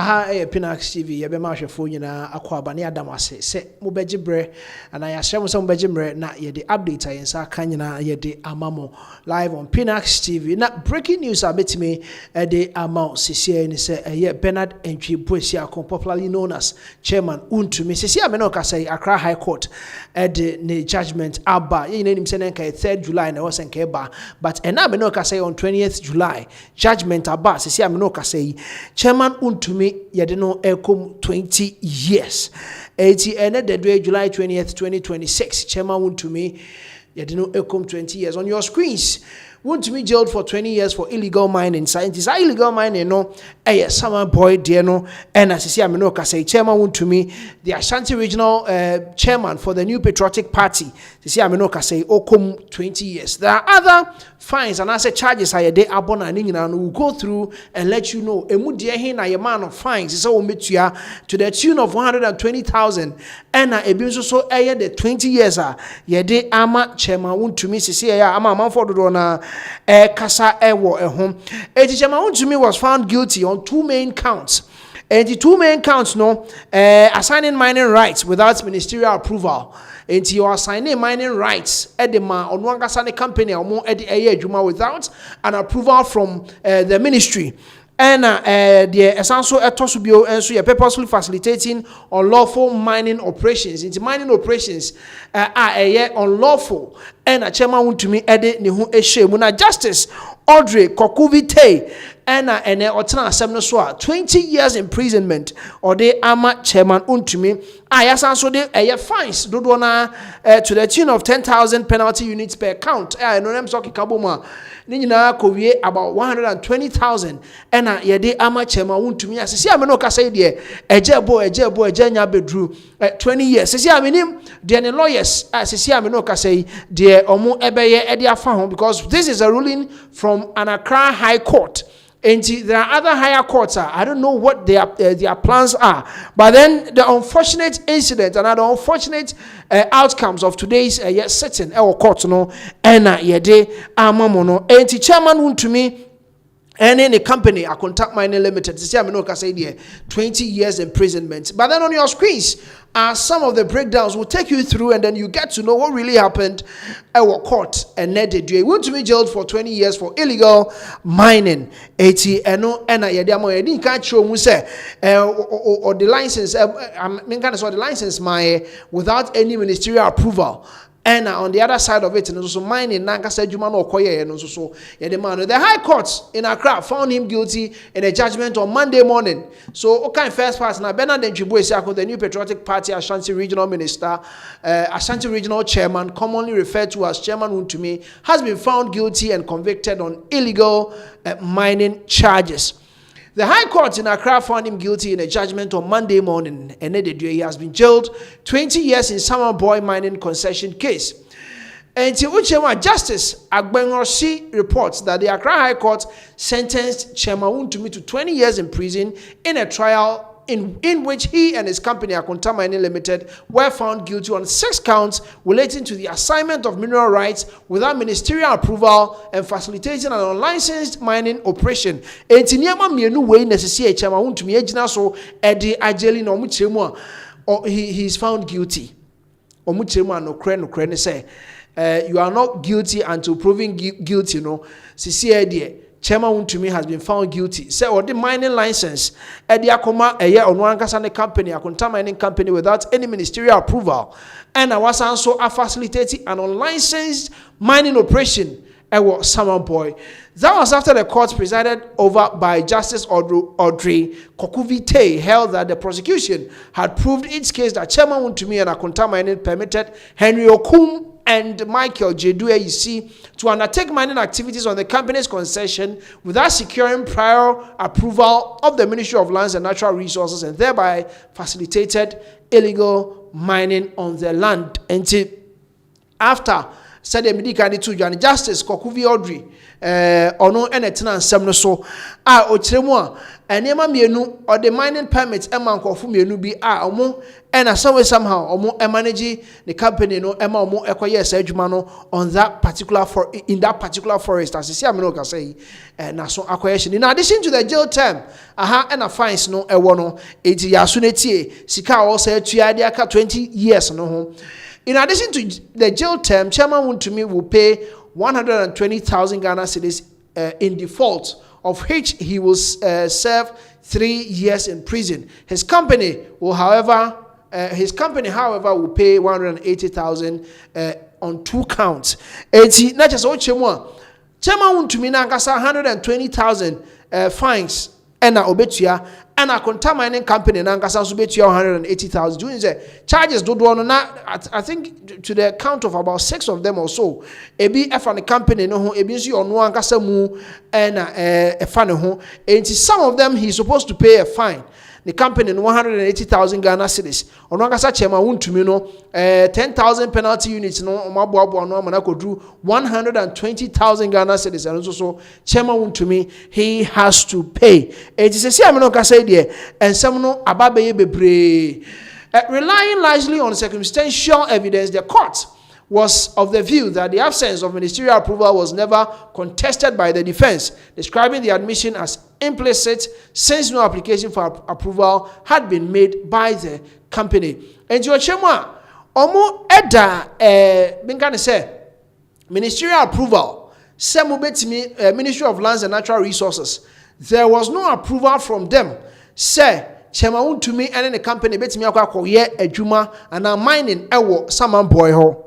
aha Pinax TV ye be ma hwefo nyina akwa ba ne adam ase se mo beje bre ana ya hye mo se mo beje bre na ye de update ayensa aka nyina ye de amamo live on Pinax TV na breaking news abetime de amount sisi ni se ye Bernard Entwi Boesiako, popularly known as Chairman Wontumi sisi ameno ka say Accra High Court de ne judgment aba ye nim se nka 3rd July na was nka ba but ena ameno ka say on 20th July judgment aba sisi ameno ka say Chairman Wontumi yede no ekom 20 years. Eti ene de July 20th 2026 Chairman Wontumi yede no ekom 20 years. On your screens Wontumi jailed for 20 years for illegal mining. Scientists are illegal mining no Samreboi dear no and as I ameno ka say Chairman Wontumi the Ashanti regional chairman for the New Patriotic Party sisi ameno ka say okom 20 years. There are other fines and asset charges are de abona ni nyina no will go through and let you know emu de he na ye man of fines is so metua to the tune of 120,000 and na ebi so the 20 years ye de ama Chairman Wontumi sisi ya ama manfo do na kasa ewo ehom. Chairman Wontumi was found guilty on 2 main counts. And the 2 main counts no assigning mining rights without ministerial approval. And you are assigning mining rights at the ma on one kasane company or more at the adwuma without an approval from the ministry. And the essential etosubio and so you're purposely facilitating unlawful mining operations. Into mining operations are unlawful. And a Chairman Wontumi edit ni hu ehye na Justice Audrey Kokuvite and otana asem so 20 years imprisonment or they ama Chairman Wontumi ayasan de fines dodo na to the tune of 10,000 penalty units per count no nem so kikaboma ni nyina kowie about 120,000 and ye de ama Chairman Wontumi asisi ameno ka say de ejebo nya bedru 20 years sisi aminim de ne lawyers asisi ameno ka say de omo ebeye e de afa ho because this is a ruling from an Accra High Court. And there are other higher courts. I don't know what their plans are. But then the unfortunate incident and the unfortunate outcomes of today's sitting our court no and yede amamono. And Chairman Wontumi and in a company, I contact mining limited. To say I'm not say there 20 years imprisonment. But then on your screens are some of the breakdowns. We'll take you through, and then you get to know what really happened at our court. And net did you want to be jailed for 20 years for illegal mining. 80 and no and I didn't catch you say or the license. I mean, kind of saw the license my without any ministerial approval. And on the other side of it, and also mining, Nanka said you man or Koye, and also the man. The High Court in Accra found him guilty in a judgment on Monday morning. So, okay, first part now, Bernard Entwi Boesiako, the New Patriotic Party Ashanti Regional Minister, Ashanti Regional Chairman, commonly referred to as Chairman Wontumi, has been found guilty and convicted on illegal mining charges. The High Court in Accra found him guilty in a judgment on Monday morning, and he has been jailed 20 years in Samreboi mining concession case. Until Uchema Justice Agbenrosi reports that the Accra High Court sentenced Chairman Wontumi to 20 years in prison in a trial in which he and his company, Akonta Mining Limited, were found guilty on 6 counts relating to the assignment of mineral rights without ministerial approval and facilitating an unlicensed mining operation. Entinyama mienu wey necessary Chairman Wontumi ejina so edi ajeli na omuchemu he is found guilty. Omuchemu no kre ne say you are not guilty until proven guilty no sisi ede Chairman Wontumi has been found guilty. Say or the mining license Edi Akoma on one kasane company, Akonta mining company without any ministerial approval. And I was also facilitating an unlicensed mining operation at Samreboi. That was after the court presided over by Justice Audrey Kokuvite held that the prosecution had proved its case that Chairman Wontumi and Akonta mining permitted Henry Okum and Michael Jedu to undertake mining activities on the company's concession without securing prior approval of the Ministry of Lands and Natural Resources and thereby facilitated illegal mining on their land. And after said the medical need to join Justice Kokuvi Audrey ono ene tena nsem no so a ochiremu a enema mienu or the mining permit ema nkofo mienu bi a omo ena somehow omo manage the company no ema omo ekoye esa adwuma no on that particular in that particular forest as see ameno ka say na so akoye in addition to the jail term aha ena fines no ewo no enti yaso na tie sika o say tuade aka 20 years no ho. In addition to the jail term, Chairman Wontumi will pay 120,000 Ghana cedis in default, of which he will serve 3 years in prison. His company, however, will pay 180,000 on 2 counts. Eti not just Chairman Wontumi na nkasa 120,000 fines ena obetua and a contaminating company na nkasa so betua 180,000 doing the charges do na I think to the count of about 6 of them or so ebi efa the company no ho ebi nso ono ankasa mu na efa ne ho and some of them he's supposed to pay a fine. The company in 180,000 Ghana cedis. Ono ankasa Chairman Wontumi no 10,000 penalty units no omaboabo no amana kodru 120,000 Ghana cedis and so Chairman Wontumi he has to pay. It is say ameno kasa dey ensem no ababeye bebre. Relying largely on circumstantial evidence, the court was of the view that the absence of ministerial approval was never contested by the defense, describing the admission as implicit since no application for approval had been made by the company. And your chema, omo eda binkane say ministerial approval, Ministry of Lands and Natural Resources. There was no approval from them. Say Chairman Wontumi and the company betimi akwa adwuma and mining ewo Samreboi ho.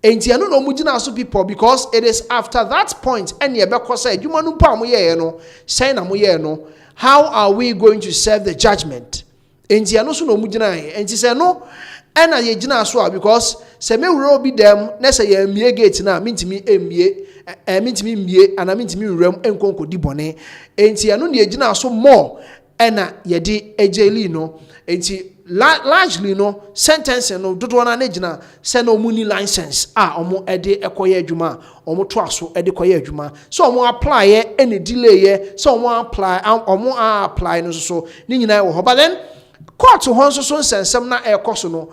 Enti anu no mugina so people because it is after that point any ebekọ say adwuma no pa mo ye no say na mo ye no, how are we going to serve the judgment? Enti anu so no mugina enti say no ena ye gina so because say me wura obi dem na say ye mie gate na mintimi emie mintimi mie ana mintimi wuram enkonko di bone enti anu ne ye gina so more ena ye di ejeli no enti largely no sentencing no dodo na gina say no muni license omo ede ekoye adwuma omo to aso ede koye adwuma so omo apply ye any delay ye so omo apply no so ni nyina wo ho. But then court ho so nsensem na ekoso no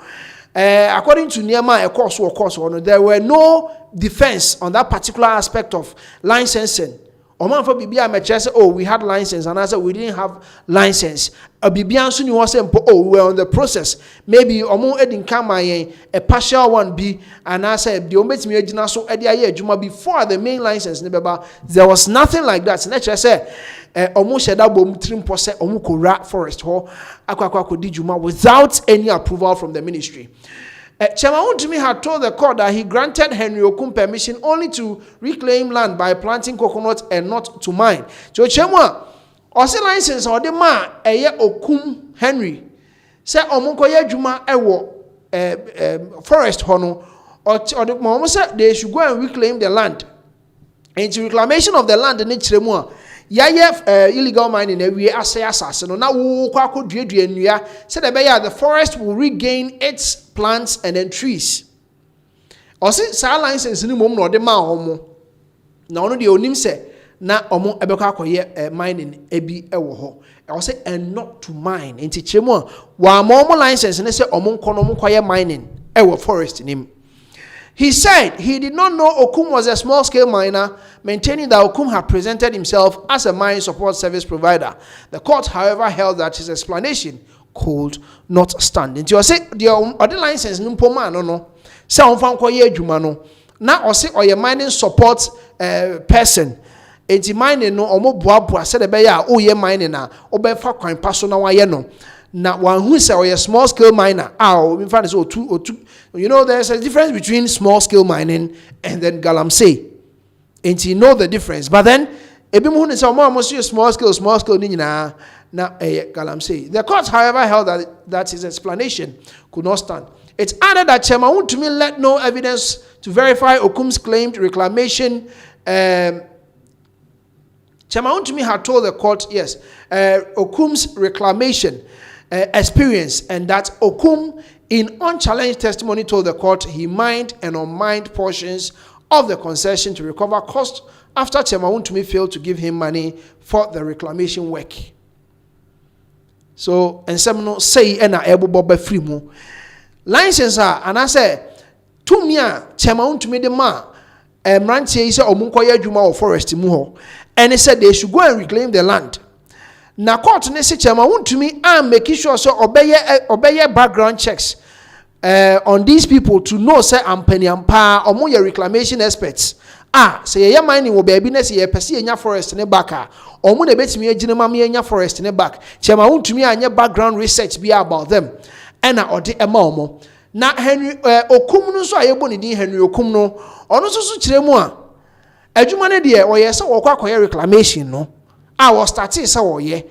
according to Niema ekoso no there were no defense on that particular aspect of licensing. Oman for Bibia me say, oh, we had license, and I said we didn't have license. A Bibian soon was saying, oh, we were on the process. Maybe Omo Edin Kama a partial one be, and I said the omit me so Edia Juma before the main license. There was nothing like that. So I said, Omo Sheda Bom Trim Pose Omuko Rat Forest Hall, Aquaco di Juma without any approval from the ministry. Chairman Wontumi had told the court that he granted Henry Okum permission only to reclaim land by planting coconut and not to mine. So Chairman, ose license or the man Okum Henry say omunkoye adwuma ewo forest hono or the mom said they should go and reclaim the land. And the reclamation of the land in Chiremu illegal mining we assassin na wo kwa kodua nnua said the forest will regain its plants and then trees. Or say sa license ni mom no de ma omo na ono de onim se na omo ebekọ akoye mining ebi ewo ho. Or say and not to mine enti chemu wa omo license ne say omo nko no omo mining ewo forest nim. He said he did not know Okum was a small-scale miner, maintaining that Okum had presented himself as a mine support service provider. The court, however, held that his explanation could not stand. Nti o say the other license nimpo man no say on fan koye adwuma no na o say oye mining support person. Enti mining no omo boaboa say the be ya o ye mining na obefa kwan paso na wa ye no. Now, one who say a small scale miner, in fact, it's two. You know, there's a difference between small scale mining and then galamsey. And you know the difference. But then, if you say, "Oh, small scale, na galamsey." The court, however, held that his explanation could not stand. It's added that Chairman Wontumi let no evidence to verify Okum's claimed reclamation. Chairman Wontumi had told the court, Okum's reclamation experience, and that Okum in unchallenged testimony told the court he mined and unmined portions of the concession to recover costs after Chairman Wontumi failed to give him money for the reclamation work. So, and some no say na ebo boba free mu. License and I say to me Chairman Wontumi de ma mrantie yi say omunkoye adwuma o forest mu ho. And he said they should go and reclaim the land. Na court ne say Chairman Wontumi am making sure so obeye background checks on these people to know say ampani ampa omo ye reclamation experts. Say ye mining wo baby na say ye pese enya forest ne back omo na betimi agine ma me enya forest ne back. Chairman Wontumi anya background research be about them. Ena ode ema omo. Na Henry Okum no so ayebo ne din Henry Okum no ono so kire mu a adwuma ne de wo ye se wo kwa akoye reclamation no was started say wo ye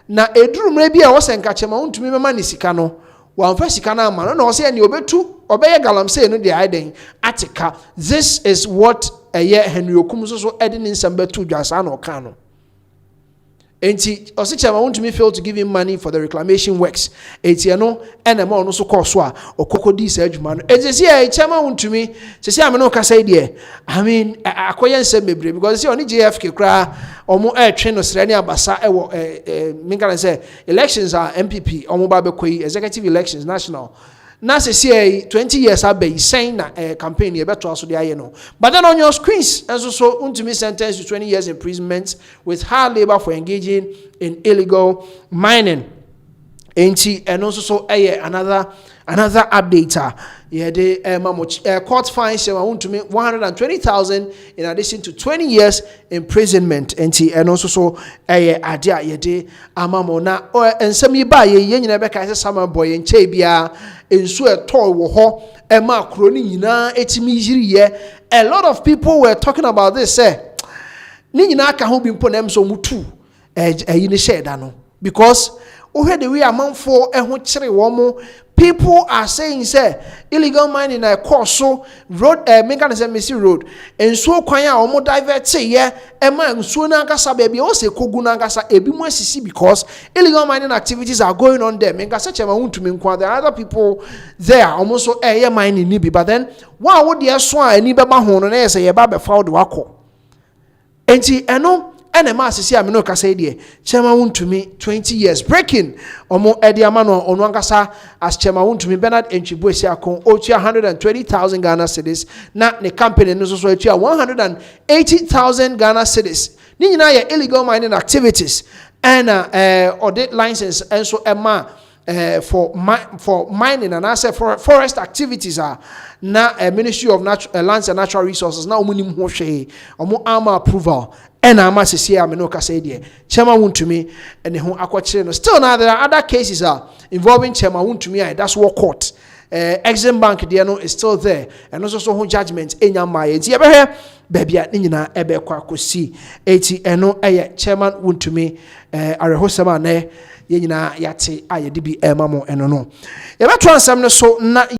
na eduru mra bi a wo se nka Chairman Wontumi mema ne sika no wa mfa sika na ama no na wo se ne obetu obeye galamsey no de aiden atika. This is what Henry Okum so edin nsam betu dwasa na oka no. Enti osi Chairman Wontumi failed to give him money for the reclamation works. Enti no enema ono so course a okokodi sa adwuma no. Enti se Chairman Wontumi se ame no ka say de I mean akoye nsem bebre because se oni JFK kra omo twe no srani abasa ewo minka say elections are MPP omo ba bekoyi executive elections national. Na say 20 years abe saying na campaign e beto aso de aye no. But then on your screens enso so Wontumi sentenced to 20 years imprisonment with hard labor for engaging in illegal mining. And also so another updater. Yeah, the court fines Wontumi 120,000 in addition to 20 years imprisonment. And also so adia yede amamo na ensemi ba ye nyina be ka se Samreboi enche bia ensu eto wo ho ema kro ni nyina etimi yiri ye. A lot of people were talking about this say ni nyina aka ho bi mpo na emso mutu ni share da no because the way amanfo eho kire wo people are saying say illegal mining na course so road make an say Messi road enso kwan a omo divert say ye ema enso na nkasa baby o se kogu na nkasa ebi mo asisi because illegal mining activities are going on there. Make say Chairman Wontumi nkwa there are other people there almost so mining ni bi but then wa wo de so a ani beba ho no na say ye ba be fa de wako enti eno ene ma asisi ameno ka say de Chairman Wontumi 20 years breaking omo edi amano onu ankasa as Chairman Wontumi Bernard Enchibuesi akon otua 120,000 Ghana cedis na ne company no so otua 180,000 Ghana cedis ni nyina ye illegal mining activities and audit license enso ema for mining and asset for forest activities are na Ministry of Lands and Natural Resources na omunim ho hwe omo ama approval and ama sisi ameno ka say there Chairman Wontumi and ho akwakire no. Still now there are other cases involving Chairman Wontumi that's what court Exim Bank there no is still there and also so judgment enyama enti ye be baby a nyina ebe kwa kosi eti eno Chairman Wontumi arehosema na ye nyina yate ayede bi emamo eno no ye beto ansam no so na